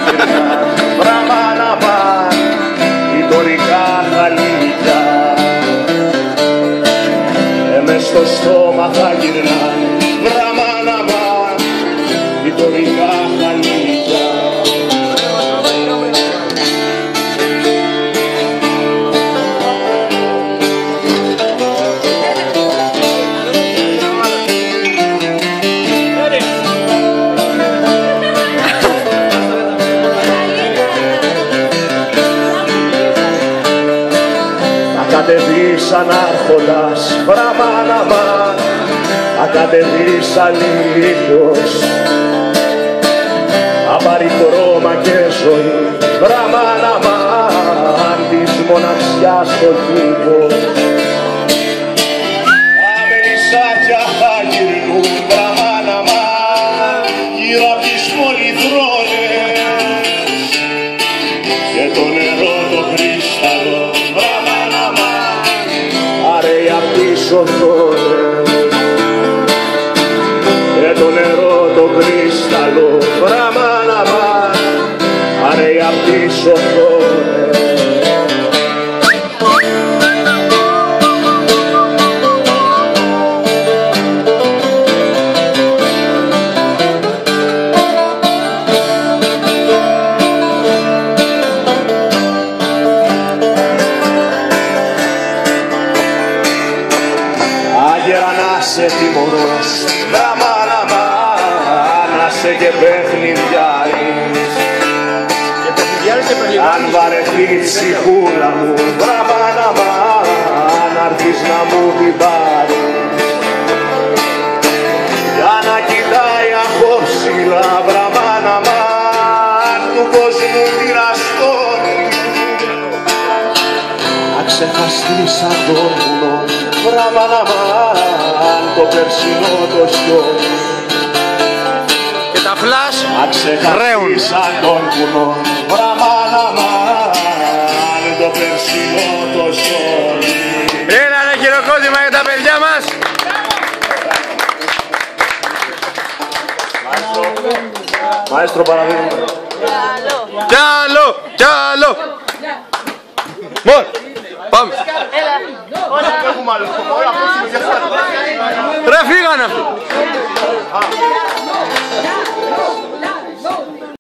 γυρνάν, βράμα να πάν, γειτονικά χαλίκια. Μες στο στόμα θα γυρνάν, βράμα να πάν, γειτονικά χαλίκια. Κατεβείς ανάρχοντας, βραμάναμα, ακατεβείς αλήθως, απάρει χρώμα και ζωή, βραμάναμα, της μοναξιάς στο κήπο. Αμενισάκια θα γυρνούν, βραμάναμα, γύρω απ' τις πολυθρόνες και το νερό το κρίσταλο, βραμάναμα, αρέει απ' τις οθόνες και το νερό το κρίσταλο, βραμάναμα, αρέει απ' τις οθόνες. Άγερα να σε τιμωρός, βραμάναμα, να σε και παιχνιδιάρης. Αν βαρεθεί η ψυχούλα μου, βραμάναμα, να έρθεις να μου την πάρεις. Για να κοιτάει απόψηλα, βραμάναμα, του κόσμου την αστόνη. Να ξεχαστείς σαν το βουνό, βραμάναμα, το περσινό το χιόνι. Και τα φλάς ρέουν σαν τον βουνό, βραμάναμα, το περσινό το χιόνι. Ένα χειροκρότημα για τα παιδιά μας. Μαέστρο παραδείγμα. Κι άλλο, κι άλλο. Μόνο, πάμε. Ρε φύγανε αυτοί.